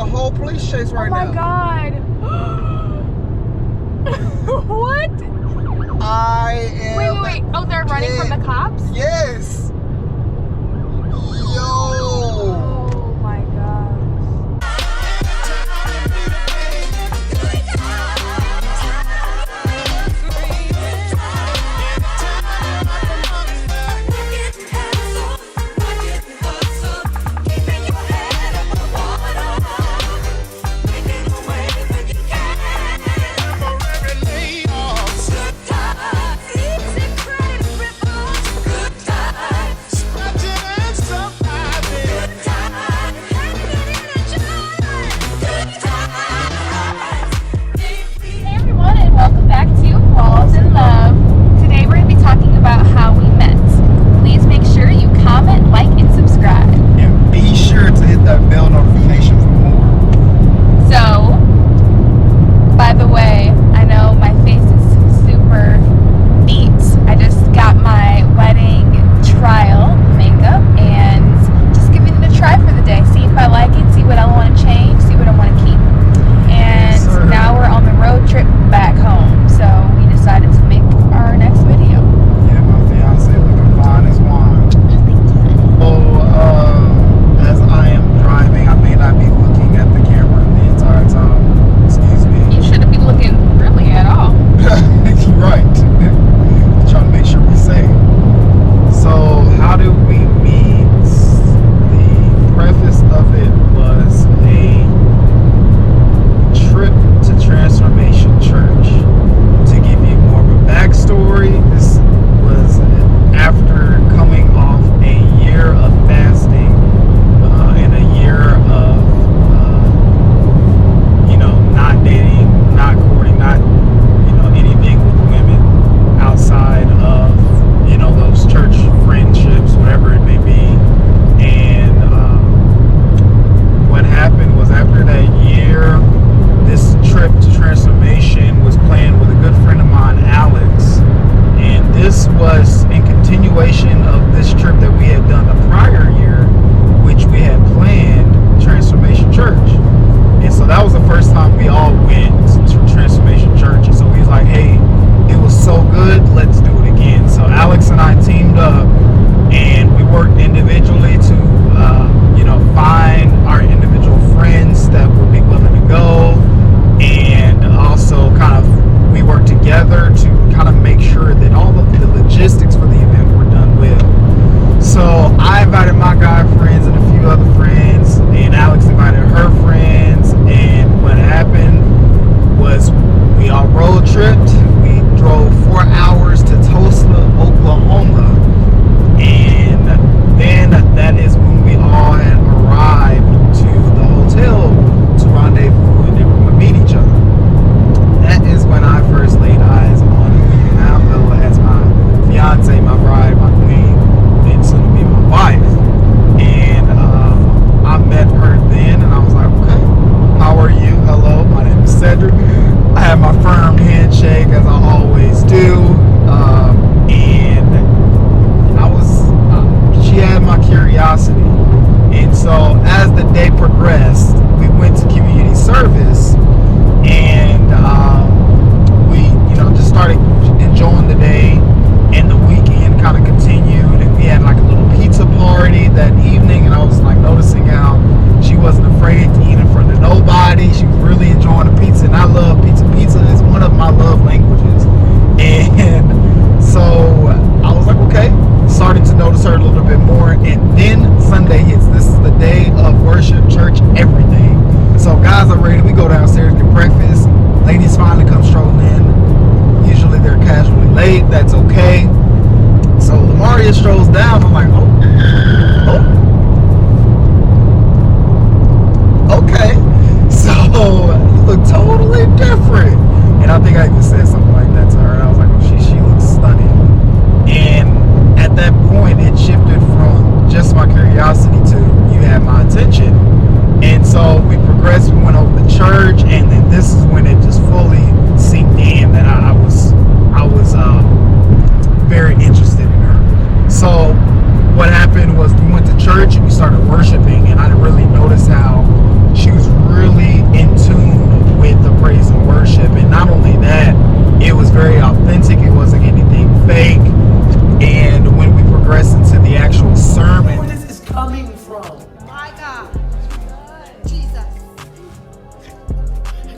a whole police chase right now. Oh my God. What? I am. Wait. Oh, they're running from the cops? Yes. Yo. Oh my gosh.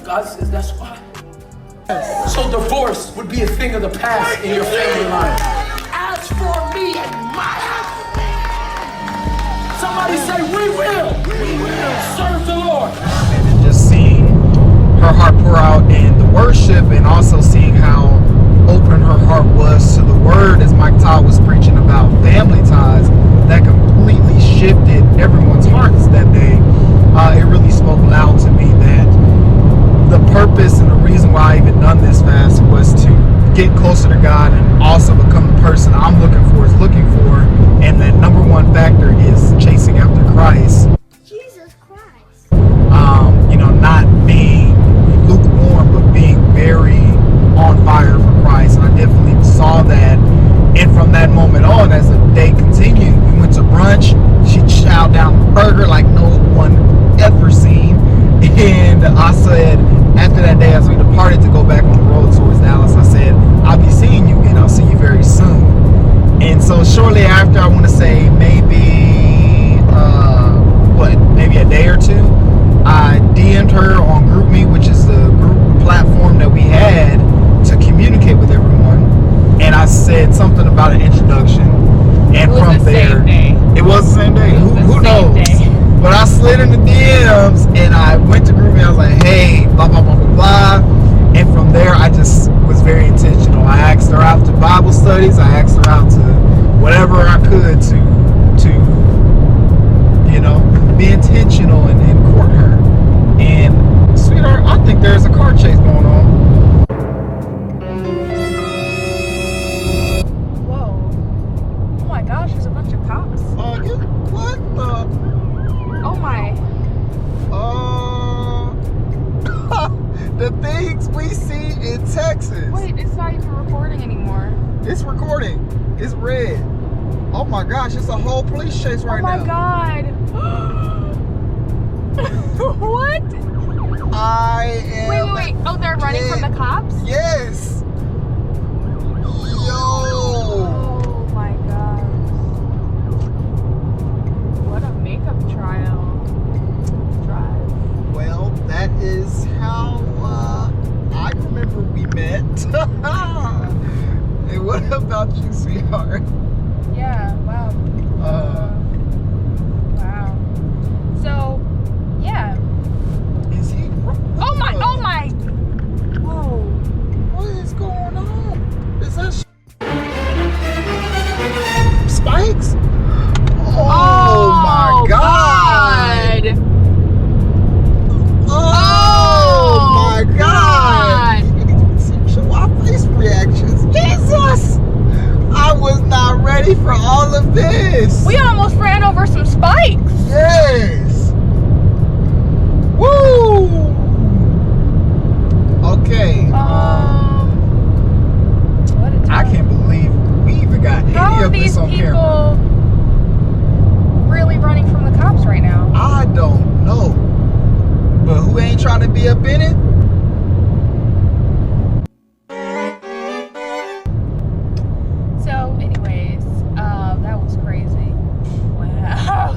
God says that's why. So divorce would be a thing of the past in your family life. As for me and my house, somebody say we will serve the Lord. And just seeing her heart pour out in the worship, and also seeing how open her heart was to the word as Mike Todd was preaching about family ties, that completely shifted everyone's hearts that day. It really spoke loud to me that the purpose and the reason why I even done this fast was to get closer to God and also become the person I'm looking for, and that number one factor is chasing after Christ. Jesus Christ. Not being lukewarm, but being very on fire for Christ. And I definitely saw that. And from that moment on, as the day continued, we went to brunch. She chowed down the burger like no one ever seen. And I said, after that day, as we departed to go back on the road towards Dallas, I said, I'll be seeing you again. I'll see you very soon. And so shortly after, I want to say maybe maybe a day or two, I DM'd her on GroupMe, which is the group platform that we had to communicate with everyone. And I said something about an introduction. And from there, it was the same day. Who knows? But I slid in the DMs and I went to GroupMe. I was like, hey, blah, blah, blah, blah, blah. And from there, I just was very intentional. I asked her out to Bible studies. I asked her out to whatever I could to be intentional and court her. And sweetheart, I think there's a car chase going on. Whoa. Oh my gosh, there's a bunch of cops. What the? Oh my. The things we see in Texas. Wait, it's not even recording anymore. It's recording. It's red. Oh my gosh, it's a whole police chase right now. Oh my god. What? I am. Wait. Oh, they're running from the cops? Yes. Yo. Oh my god. What a makeup drive. Well, that is how I remember we met. And what about you, sweetheart? Yeah, wow. Wow. So, yeah. Is he? Oh my. Whoa. What is going on? Is that spikes? Oh my god. Oh my god. Show our face reactions. Jesus! I was not ready for all of this. We almost ran over some spikes. Yes. Woo! Okay. What a time. I can't believe we even got How any are of these this on people camera. really running from the cops right now? I don't know. But who ain't trying to be up in it? So, anyways, that was crazy. Wow.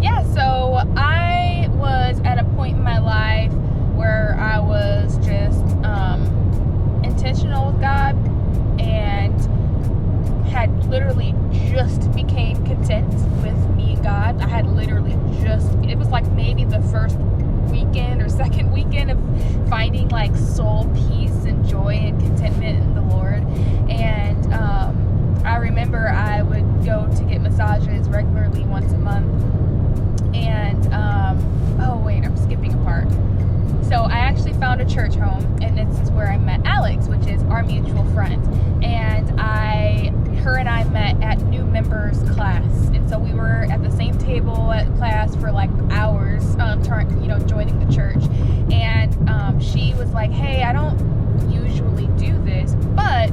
Yeah, so I was at a point in my life where I was just intentional with God and had literally just became content with me and God. I had literally it was like maybe the first weekend or second weekend of finding like soul peace and joy and contentment in the Lord. And I remember I would go to get massages regularly once a month. And oh wait, I'm skipping a part. So I actually found a church home, and this is where I met Alex, which is our mutual friend. And her and I met at new members class, and so we were at the same table at class for like hours, joining the church. And she was like, "Hey, I don't usually do this, but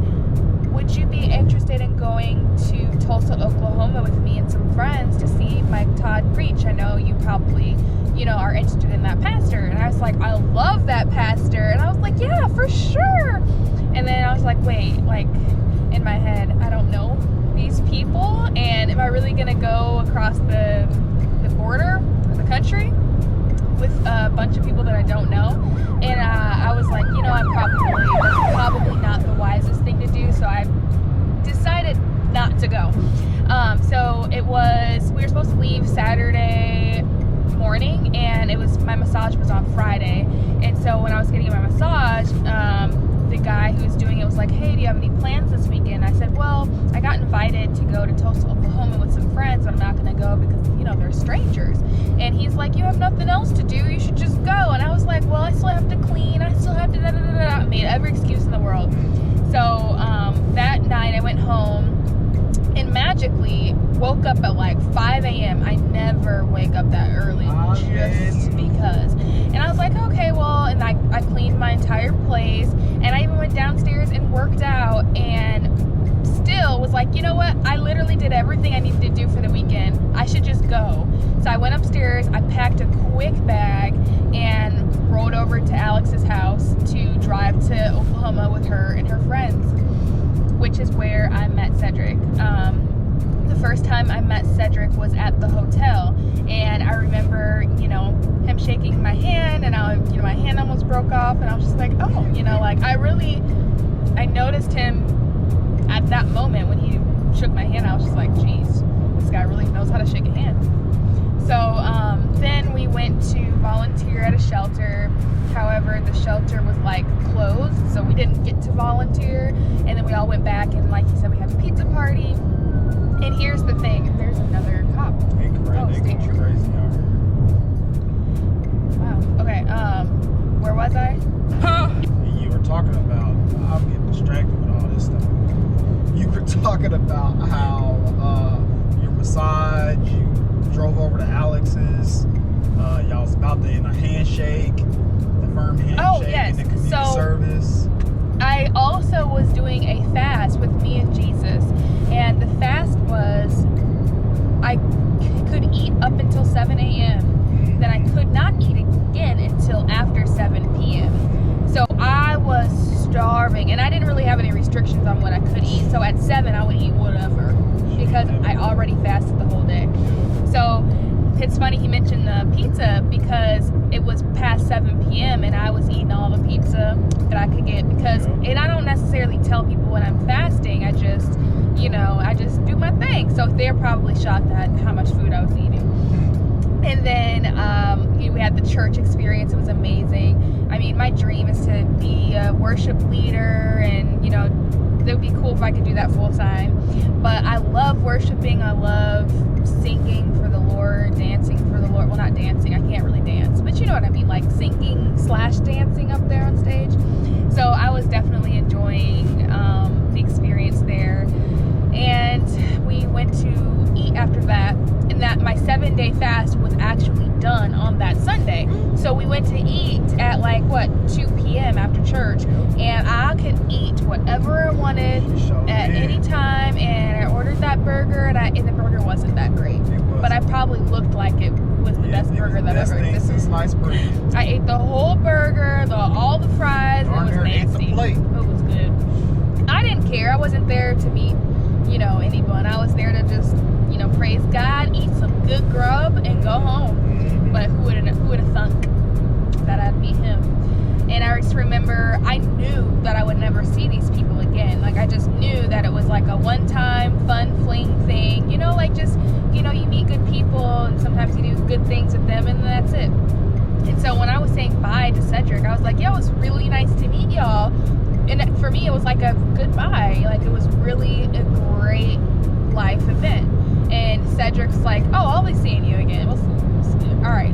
would you be interested in going to Tulsa, Oklahoma with me and some friends to see Mike Todd preach? I know you probably, are interested in that pastor." And I was like, "I love that pastor." And I was like, "Yeah, for sure." And then I was like, wait, like in my head, I don't know these people, and am I really gonna go across the border of the country with supposed to leave Saturday morning, and my massage was on Friday. And so when I was getting my massage, the guy who was doing it was like, hey, do you have any plans this weekend? I said, well, I got invited to go to Tulsa, Oklahoma with some friends, but I'm not going to go because, they're strangers. And he's like, you have nothing else to do, you should just go. And I was like, well, I still have to clean, I still have to da-da-da-da. I made every excuse in the world. So that night I went home and magically woke up at like 5 a.m. I never wake up that early just because. And I was like, okay, well, and I cleaned my entire place, and I even went downstairs and worked out, and still was like, you know what? I literally did everything I needed to do for the weekend. I should just go. So I went upstairs, I packed a quick bag, and rode over to Alex's house to drive to Oklahoma with her and her friends, which is where I met Cedric. The first time I met Cedric was at the hotel, and I remember, him shaking my hand, and my hand almost broke off, and I was just like, oh, I noticed him at that moment when he shook my hand. I was just like, geez, this guy really knows how to shake a hand. So then we went to volunteer at a shelter. However, the shelter was like closed, so we didn't get to volunteer. And then we all went back, and like you said, we had a pizza party. And here's the thing, there's another cop. State trooper. Wow. Okay. Where was I? You were talking about. I'm getting distracted with all this stuff. You were talking about how your massage. You drove over to Alex's. Y'all was about to in a handshake, the firm handshake, Oh, yes. and the community So, service. I also was doing a fast with me and Jesus, and the fast was I could eat up until 7 a.m. Then I could not eat again until after 7 p.m. So I was starving, and I didn't really have any restrictions on what I could eat. So at 7, I would eat whatever because I already fasted the whole day. So it's funny he mentioned the pizza because it was past 7 p.m. and I was eating all the pizza that I could get because, and I don't necessarily tell people when I'm fasting. I just, I just do my thing. So they're probably shocked at how much food I was eating. And then we had the church experience. It was amazing. I mean, my dream is to be a worship leader, and it would be cool if I could do that full time. But I love worshiping. I love singing for the Lord, dancing for the Lord. Well, not dancing. I can't really dance, but you know what I mean, like singing/dancing up there on stage. So I was definitely enjoying the experience there. And we went to eat after that, and that my 7-day fast was actually done on that Sunday. So we went to eat at 2 p.m. after church, and I could eat whatever I wanted at any time. And I ordered that burger, and the burger wasn't that great, but I probably looked like it was the best burger that ever existed. Sliced bread. I ate the whole burger, all the fries. It was nasty. Ate the plate. It was good. I didn't care. I wasn't there to meet, anyone. I was there to just, praise God, eat some good grub, and go home. But who would have thunk that I'd meet him? And I just remember I knew that I would never see these people again. I just knew that it was like a one-time fun fling thing. You meet good people, and sometimes you do good things with them, and that's it. And so when I was saying bye to Cedric, I was like, yeah, it was really nice to meet y'all. And for me, it was like a goodbye. It was really a great life event. And Cedric's like, oh, I'll be seeing you again. All right.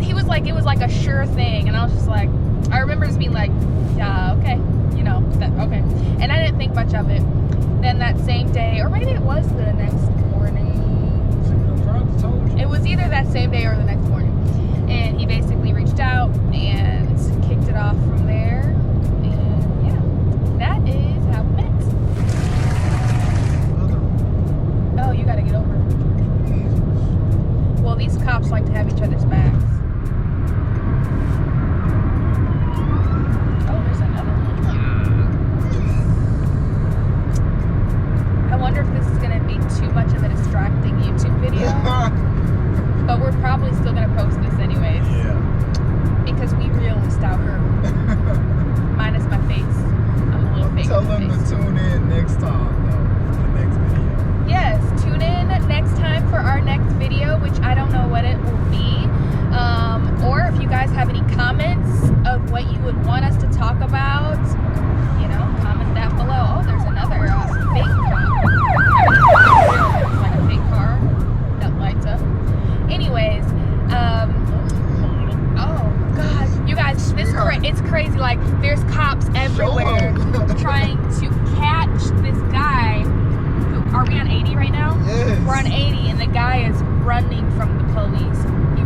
He was like, it was like a sure thing. And I was just like, I remember just being like, yeah, okay. Okay. And I didn't think much of it. Then that same day, or maybe it was the next morning. It was either that same day or the next morning. And he basically reached out and kicked it off from there. And yeah, that is how we met. Oh, you gotta get over it. Well, these cops like to have each other's backs. Oh, there's another one. I wonder if this is gonna be too much of a distracting YouTube video. But we're probably still gonna post this anyways. Yeah. Because we really stout her. Minus my face. I'm a little fake. Tell them to tune in next time, though, for the next video. Yes, tune in next time for our next It's crazy. Like, there's cops everywhere trying to catch this guy. Are we on 80 right now? Yes. We're on 80, and the guy is running from the police.